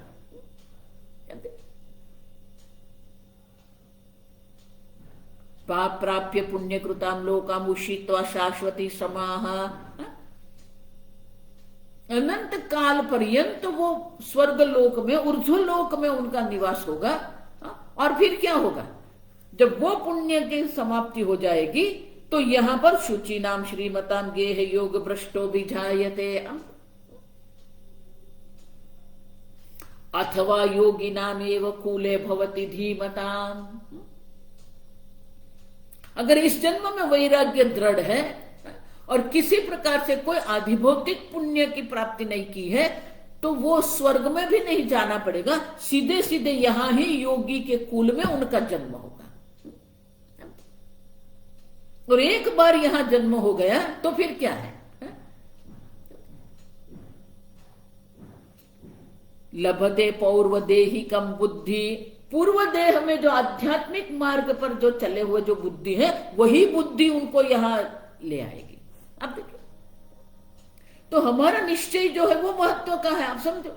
पाप प्राप्य पुण्य कृताम लोकाम उषित्वा शाश्वती समाह, अनंत काल पर्यंत वो स्वर्ग लोक में ऊर्ध्व लोक में उनका निवास होगा। और फिर क्या होगा, जब वो पुण्य की समाप्ति हो जाएगी तो यहां पर शुचि नाम श्रीमताम गे है योग भ्रष्टो भी जायते, अथवा योगी नाम एव कूले भवति धीमताम। अगर इस जन्म में वैराग्य दृढ़ है और किसी प्रकार से कोई आधिभौतिक पुण्य की प्राप्ति नहीं की है तो वो स्वर्ग में भी नहीं जाना पड़ेगा, सीधे सीधे यहां ही योगी के कुल में उनका जन्म होगा। और एक बार यहां जन्म हो गया तो फिर क्या है, लभते पौर्वदेहिकम बुद्धि, पूर्व देह में जो आध्यात्मिक मार्ग पर जो चले हुए जो बुद्धि है वही बुद्धि उनको यहां ले आएगी। अब देखिए, तो हमारा निश्चय जो है वो महत्व का है। आप समझो,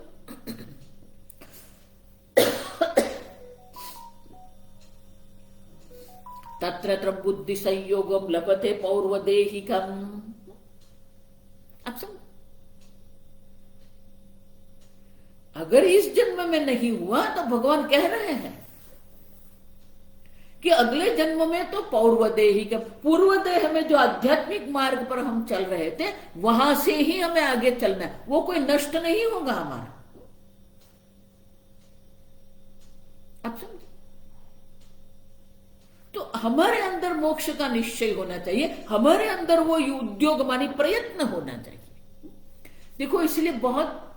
तत्र बुद्धि संयोगम लभते पौर्वदेहिकम। अब समझो, अगर इस जन्म में नहीं हुआ तो भगवान कह रहे हैं कि अगले जन्म में तो पौर्वदेही का, पूर्व देह में जो आध्यात्मिक मार्ग पर हम चल रहे थे वहां से ही हमें आगे चलना है, वो कोई नष्ट नहीं होगा हमारा। आप समझे, तो हमारे अंदर मोक्ष का निश्चय होना चाहिए, हमारे अंदर वो उद्योग मानी प्रयत्न होना चाहिए। देखो, इसलिए बहुत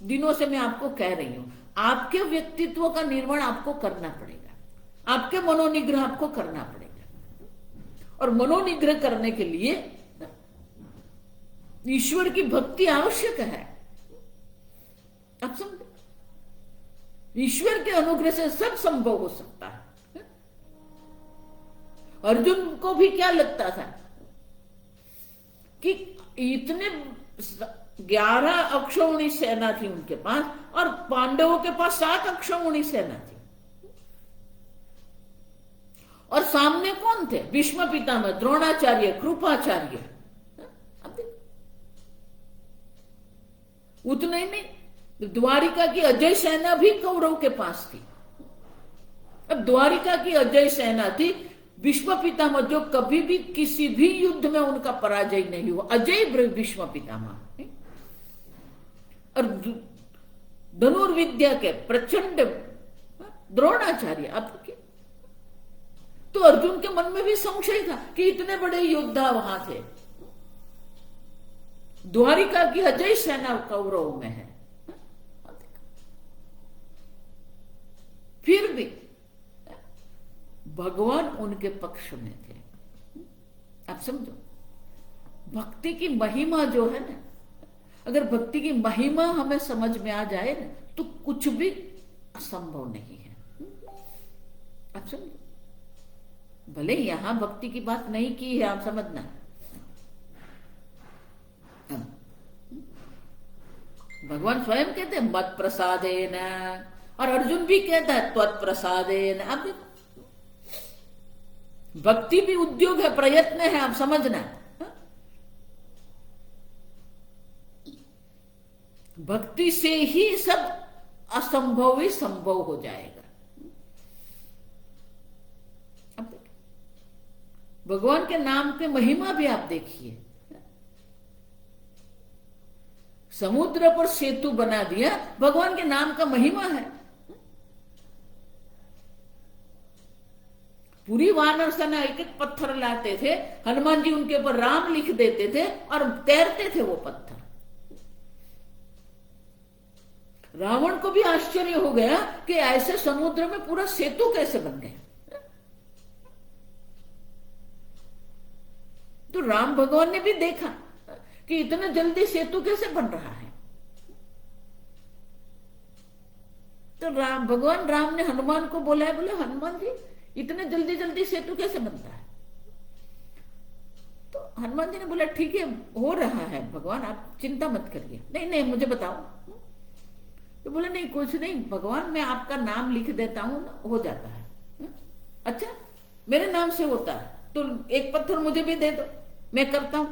दिनों से मैं आपको कह रही हूं, आपके व्यक्तित्व का निर्माण आपको करना पड़ेगा, आपके मनोनिग्रह आपको करना पड़ेगा। और मनोनिग्रह करने के लिए ईश्वर की भक्ति आवश्यक है। आप समझे, ईश्वर के अनुग्रह से सब संभव हो सकता है। अर्जुन को भी क्या लगता था कि इतने 11 अक्षौहिणी सेना थी उनके पास, और पांडवों के पास 7 अक्षौहिणी सेना थी। और सामने कौन थे? भीष्म पितामह, द्रोणाचार्य, कृपाचार्य। उतने ही नहीं, द्वारिका की अजय सेना भी कौरव के पास थी। अब द्वारिका की अजय सेना थी, भीष्म पितामह जो कभी भी किसी भी युद्ध में उनका पराजय नहीं हुआ, अजय भीष्म पितामह। और धनुर्विद्या के प्रचंड द्रोणाचार्य। अब तो अर्जुन के मन में भी संशय था कि इतने बड़े योद्धा वहां थे, द्वारिका की अजय सेना कौरव में है, फिर भी भगवान उनके पक्ष में थे। आप समझो, भक्ति की महिमा जो है ना, अगर भक्ति की महिमा हमें समझ में आ जाए ना, तो कुछ भी असंभव नहीं है। आप समझो, भले यहां भक्ति की बात नहीं की है, आप समझना। भगवान स्वयं कहते हैं मत प्रसादेन, और अर्जुन भी कहता है त्वत्प्रसादेन। अब भक्ति भी उद्योग है, प्रयत्न है, आप समझना। भक्ति से ही सब असंभव ही संभव हो जाएगा। अब भगवान के नाम की महिमा भी आप देखिए, समुद्र पर सेतु बना दिया, भगवान के नाम का महिमा है। पूरी वानर सेना एक एक पत्थर लाते थे, हनुमान जी उनके ऊपर राम लिख देते थे और तैरते थे वो पत्थर। रावण को भी आश्चर्य हो गया कि ऐसे समुद्र में पूरा सेतु कैसे बन गया। तो राम भगवान ने भी देखा कि इतना जल्दी सेतु कैसे बन रहा है। तो भगवान राम ने हनुमान को बोला है, बोले हनुमान जी इतने जल्दी जल्दी सेतु कैसे बनता है। तो हनुमान जी ने बोला ठीक है, हो रहा है भगवान, आप चिंता मत करिए। नहीं नहीं, मुझे बताओ। तो बोले नहीं कुछ नहीं भगवान, मैं आपका नाम लिख देता हूं, हो जाता है। अच्छा, मेरे नाम से होता है, तो एक पत्थर मुझे भी दे दो, मैं करता हूं।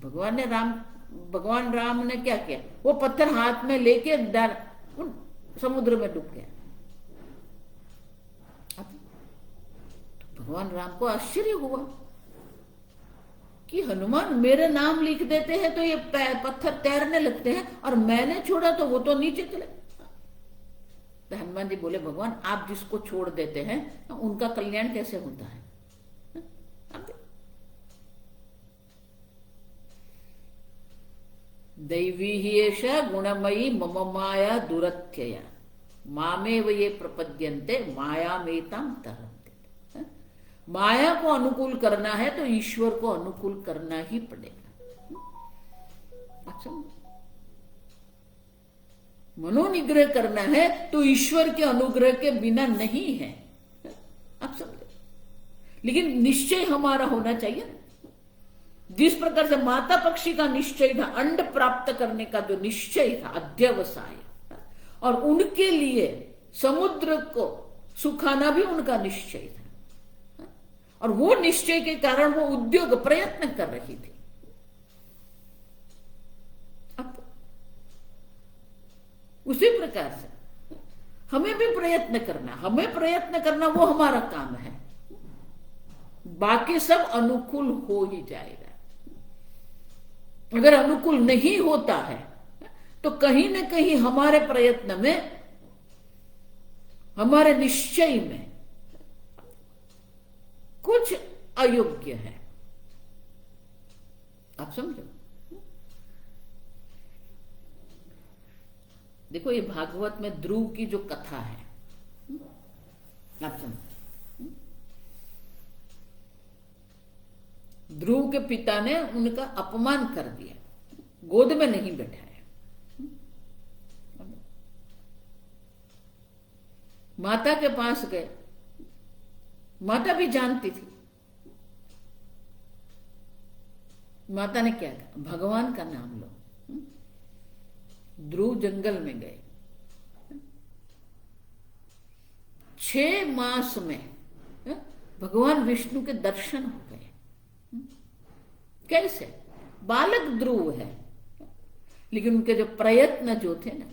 भगवान राम ने क्या किया, वो पत्थर हाथ में लेके समुद्र में डूब गया। भगवान राम को आश्चर्य हुआ कि हनुमान मेरे नाम लिख देते हैं तो ये पत्थर तैरने लगते हैं, और मैंने छोड़ा तो वो तो नीचे चले। तो हनुमान जी बोले भगवान आप जिसको छोड़ देते हैं उनका कल्याण कैसे होता है। दैवी ही एषा गुणमयी मम माया दुरत्यया मामेव ये प्रपद्यन्ते मायामेतां तरन्ते। माया को अनुकूल करना है तो ईश्वर को अनुकूल करना ही पड़ेगा। अच्छा, मनोनिग्रह करना है तो ईश्वर के अनुग्रह के बिना नहीं है। आप समझे, लेकिन निश्चय हमारा होना चाहिए। जिस प्रकार से माता पक्षी का निश्चय था, अंड प्राप्त करने का जो निश्चय था, अध्यवसाय, और उनके लिए समुद्र को सुखाना भी उनका निश्चय था, और वो निश्चय के कारण वो उद्योग प्रयत्न कर रही थी। अब उसी प्रकार से हमें भी प्रयत्न करना, वो हमारा काम है। बाकी सब अनुकूल हो ही जाएगा। अगर अनुकूल नहीं होता है तो कहीं ना कहीं हमारे प्रयत्न में, हमारे निश्चय में कुछ अयोग्य है। आप समझो, देखो ये भागवत में ध्रुव की जो कथा है, आप समझो, ध्रुव के पिता ने उनका अपमान कर दिया, गोद में नहीं बैठाया। माता के पास गए, माता भी जानती थी, माता ने क्या कहा, भगवान का नाम लो। ध्रुव जंगल में गए, 6 मास में भगवान विष्णु के दर्शन हो गए। कैसे? बालक ध्रुव है, लेकिन उनके जो प्रयत्न जो थे ना,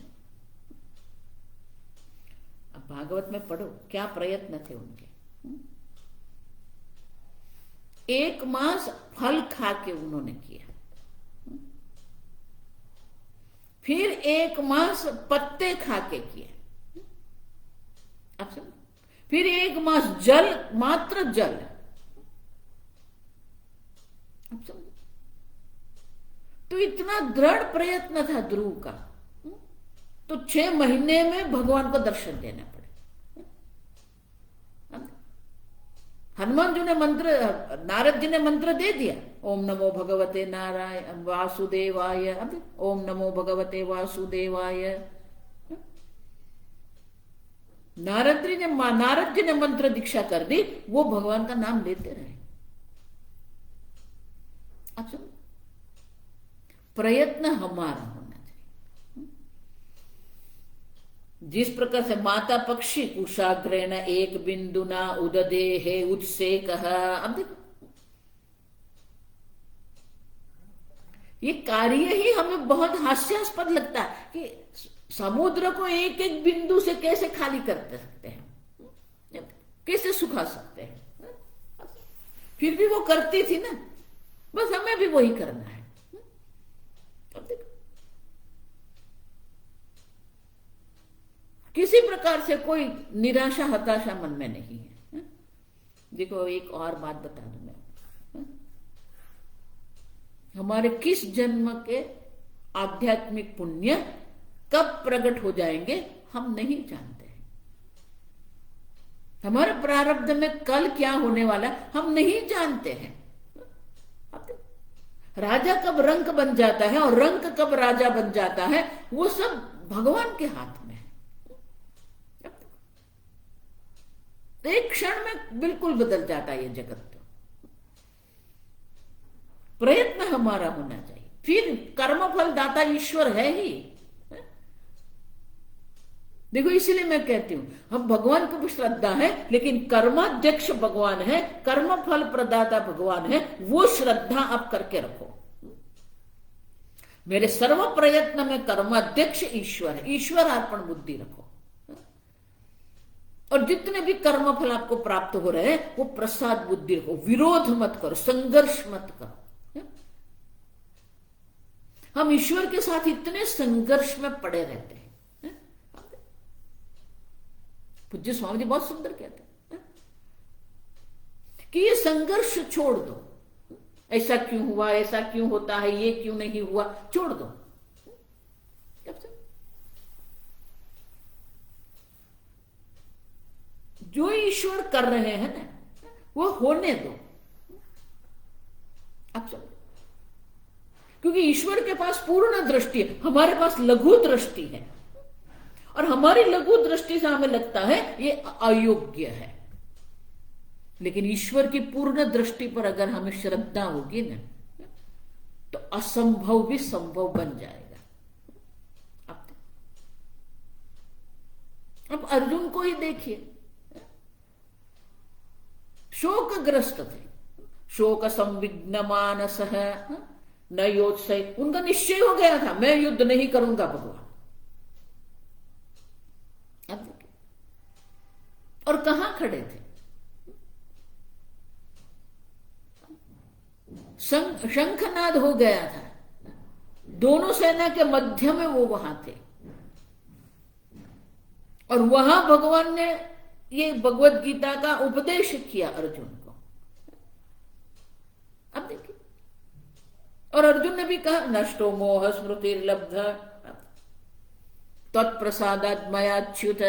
अब भागवत में पढ़ो क्या प्रयत्न थे उनके। 1 मास फल खा के उन्होंने किया, फिर 1 मास पत्ते खा के किए, अब समझ, फिर 1 मास जल, मात्र जल, अब समझ। तो इतना दृढ़ प्रयत्न था ध्रुव का, तो 6 महीने में भगवान को दर्शन देना पड़े। हनुमान जी ने मंत्र, नारद जी ने मंत्र दे दिया, ओम नमो भगवते नारायण वासुदेवाय, ओम नमो भगवते वासुदेवाय। नारद जी ने मंत्र दीक्षा कर दी, वो भगवान का नाम लेते रहे। अच्छा, प्रयत्न हमारा होना चाहिए। जिस प्रकार से माता पक्षी कुशाग्रेण एक बिंदुना उददे है उत्से कहा, अब देखो ये कार्य ही हमें बहुत हास्यास्पद लगता है कि समुद्र को एक एक बिंदु से कैसे खाली कर सकते हैं, कैसे सुखा सकते हैं। फिर भी वो करती थी ना, बस हमें भी वही करना है। किसी प्रकार से कोई निराशा हताशा मन में नहीं है। देखो एक और बात बता दूं मैं, हमारे किस जन्म के आध्यात्मिक पुण्य कब प्रकट हो जाएंगे हम नहीं जानते हैं। हमारे प्रारब्ध में कल क्या होने वाला हम नहीं जानते हैं। राजा कब रंक बन जाता है और रंक कब राजा बन जाता है, वो सब भगवान के हाथ में है। एक क्षण में बिल्कुल बदल जाता है ये जगत। तो प्रयत्न हमारा होना चाहिए, फिर कर्मफल दाता ईश्वर है ही। देखो इसीलिए मैं कहती हूं, हम भगवान को भी श्रद्धा है, लेकिन कर्माध्यक्ष भगवान है, कर्मफल प्रदाता भगवान है, वो श्रद्धा आप करके रखो। मेरे सर्व प्रयत्न में कर्माध्यक्ष ईश्वर है, ईश्वर अर्पण बुद्धि रखो। और जितने भी कर्मफल आपको प्राप्त हो रहे हैं वो प्रसाद बुद्धि रखो, विरोध मत करो, संघर्ष मत करो। हम ईश्वर के साथ इतने संघर्ष में पड़े रहते हैं। पूज्य स्वामी जी बहुत सुंदर कहते हैं कि ये संघर्ष छोड़ दो, ऐसा क्यों हुआ, ऐसा क्यों होता है, ये क्यों नहीं हुआ, छोड़ दो। जो ईश्वर कर रहे हैं ना वो होने दो। अब समझो, क्योंकि ईश्वर के पास पूर्ण दृष्टि है, हमारे पास लघु दृष्टि है, और हमारी लघु दृष्टि से हमें लगता है ये अयोग्य है। लेकिन ईश्वर की पूर्ण दृष्टि पर अगर हमें श्रद्धा होगी ना तो असंभव भी संभव बन जाएगा। अब अर्जुन को ही देखिए, शोकग्रस्त थे, शोक संविघ्न मानस है, न योत्सय, उनका निश्चय हो गया था मैं युद्ध नहीं करूंगा भगवान। अब देखिए, और कहां खड़े थे, शंखनाद हो गया था, दोनों सेना के मध्य में वो वहां थे, और वहां भगवान ने ये भगवत गीता का उपदेश किया अर्जुन को। अब देखिए, और अर्जुन ने भी कहा नष्टो मोह स्मृतिर्लब्ध तत्प्रसादात् मयाच्युत।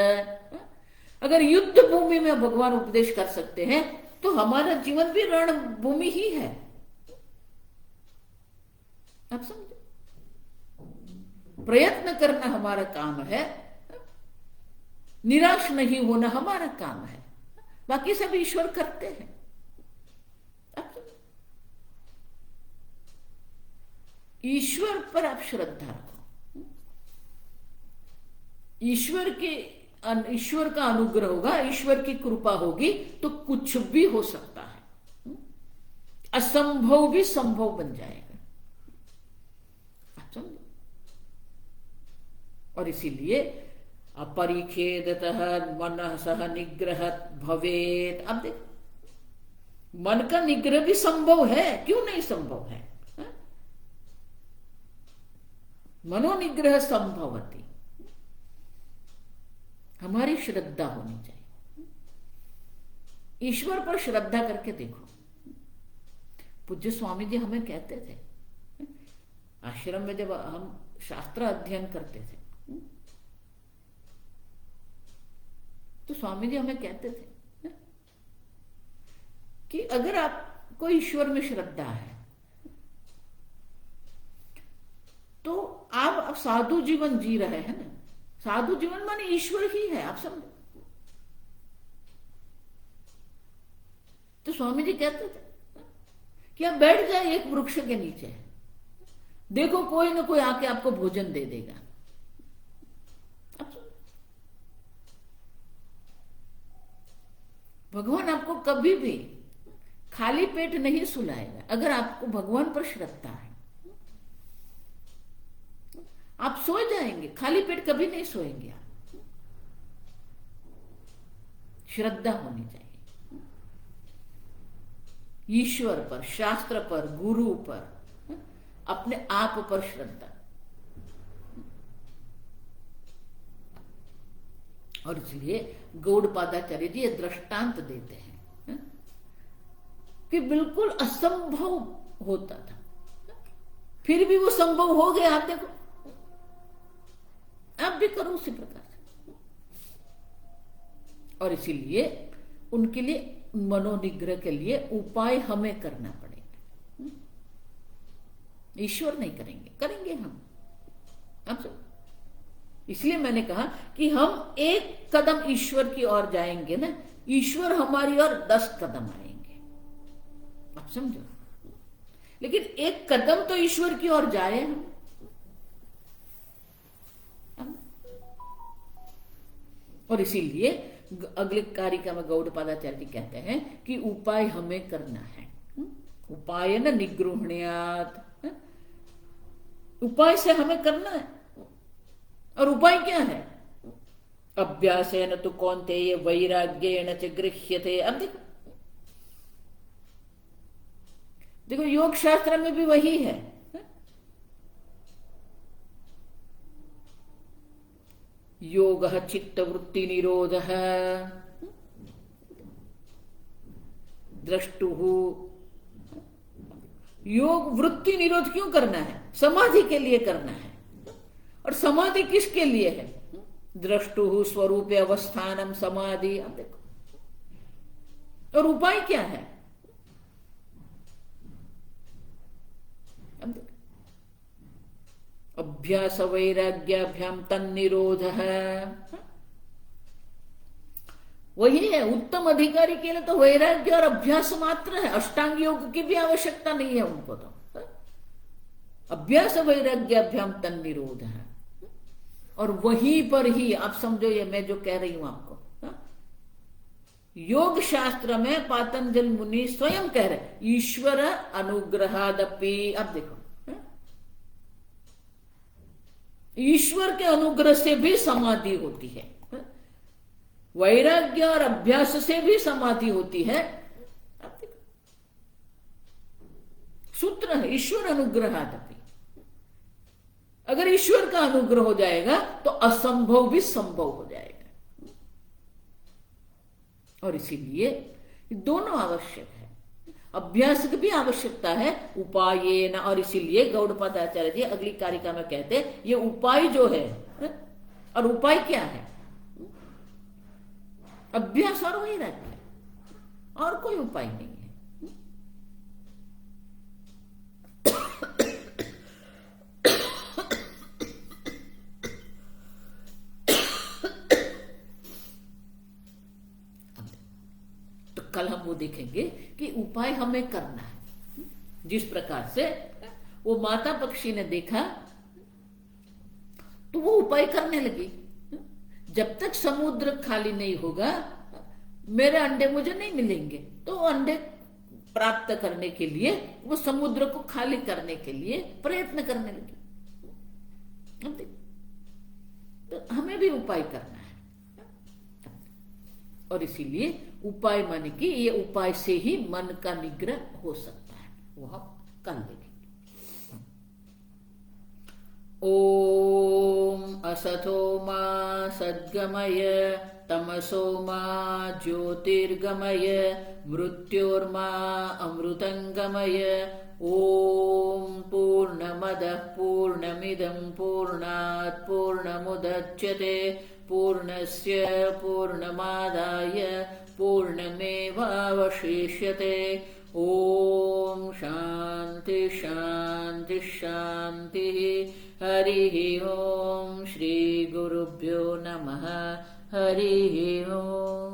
अगर युद्ध भूमि में भगवान उपदेश कर सकते हैं तो हमारा जीवन भी रण भूमि ही है। आप समझे, प्रयत्न करना हमारा काम है, निराश नहीं होना हमारा काम है, बाकी सब ईश्वर करते हैं। ईश्वर पर आप श्रद्धा रखो। ईश्वर का अनुग्रह होगा, ईश्वर की कृपा होगी तो कुछ भी हो सकता है, असंभव भी संभव बन जाएगा। आप समझो। और इसीलिए अपरिखेदतः मन सह निग्रह भवेत। अब देख, मन का निग्रह भी संभव है, क्यों नहीं संभव है? मनोनिग्रह संभवती। हमारी श्रद्धा होनी चाहिए। ईश्वर पर श्रद्धा करके देखो। पूज्य स्वामी जी हमें कहते थे, आश्रम में जब हम शास्त्र अध्ययन करते थे तो स्वामी जी हमें कहते थे कि अगर आपको ईश्वर में श्रद्धा है तो आप साधु जीवन जी रहे हैं ना। साधु जीवन माने ईश्वर ही है, आप समझो। तो स्वामी जी कहते थे कि आप बैठ जाए एक वृक्ष के नीचे, देखो कोई ना कोई आके आपको भोजन दे देगा। भगवान आपको कभी भी खाली पेट नहीं सुलाएगा अगर आपको भगवान पर श्रद्धा है। आप सो जाएंगे, खाली पेट कभी नहीं सोएंगे आप। श्रद्धा होनी चाहिए ईश्वर पर, शास्त्र पर, गुरु पर, अपने आप पर श्रद्धा। और इसलिए गौड़पादाचार्य जी ये दृष्टांत देते हैं कि बिल्कुल असंभव होता था, फिर भी वो संभव हो गया। आप देखो, आप भी करो उसी प्रकार से। और इसीलिए उनके लिए, मनोनिग्रह के लिए उपाय हमें करना पड़ेगा। ईश्वर नहीं करेंगे, करेंगे हम। आप सब, इसलिए मैंने कहा कि हम एक कदम ईश्वर की ओर जाएंगे ना, ईश्वर हमारी ओर 10 कदम आएंगे। आप समझो। लेकिन एक कदम तो ईश्वर की ओर जाए हम। और इसीलिए अगले कारिका में गौड़पादाचार्य जी कहते हैं कि उपाय हमें करना है। उपाय न निगृहण्यात्, उपाय से हमें करना है। और उपाय क्या है? अभ्यासेन तु कौन्तेय वैराग्येण च गृह्यते। अब देखो, देखो योग शास्त्र में भी वही है। योगः चित्त वृत्ति निरोधः द्रष्टुः। योग वृत्ति निरोध क्यों करना है? समाधि के लिए करना है। और समाधि किसके लिए है? द्रष्टुः स्वरूप अवस्थानम समाधि। अब देखो, और उपाय क्या है? अब देखो, अभ्यास वैराग्याभ्याम तन्निरोध है। वही है। उत्तम अधिकारी के लिए तो वैराग्य और अभ्यास मात्र है, अष्टांग योग की भी आवश्यकता नहीं है उनको। तो अभ्यास वैराग्याभ्याम तन्निरोध है। और वहीं पर ही आप समझो, ये मैं जो कह रही हूं आपको, योग शास्त्र में पातंजल मुनि स्वयं कह रहे ईश्वर अनुग्रहादपि। अब देखो, ईश्वर के अनुग्रह से भी समाधि होती है, वैराग्य और अभ्यास से भी समाधि होती है। अब देखो, सूत्र है ईश्वर अनुग्रहादपि। अगर ईश्वर का अनुग्रह हो जाएगा तो असंभव भी संभव हो जाएगा। और इसीलिए दोनों आवश्यक है, अभ्यास की भी आवश्यकता है, उपायेन। और इसीलिए गौड़पादाचार्य जी अगली कारिका में कहते हैं ये उपाय जो है, और उपाय क्या है? अभ्यास और वैराग्य, और कोई उपाय नहीं है। कल हम वो देखेंगे कि उपाय हमें करना है, जिस प्रकार से वो माता पक्षी ने देखा तो वो उपाय करने लगी, जब तक समुद्र खाली नहीं होगा मेरे अंडे मुझे नहीं मिलेंगे। तो अंडे प्राप्त करने के लिए वो समुद्र को खाली करने के लिए प्रयत्न करने लगी। तो हमें भी उपाय करना है, और इसीलिए उपाय माने कि ये उपाय से ही मन का निग्रह हो सकता है, वो हम कर लेंगे। ओम असतो मा सद्गमय तमसो मा ज्योतिर्गमय मृत्योर्मा अमृतंगमय। ओम पूर्णमदः पूर्णमिदं पूर्णात् पूर्णमुदच्यते पूर्णस्य पूर्णमादाय पूर्णमेवावशिष्यते। ओम शांति शांति शांति। हरि ओम। श्री गुरुभ्यो नमः। हरि ओम।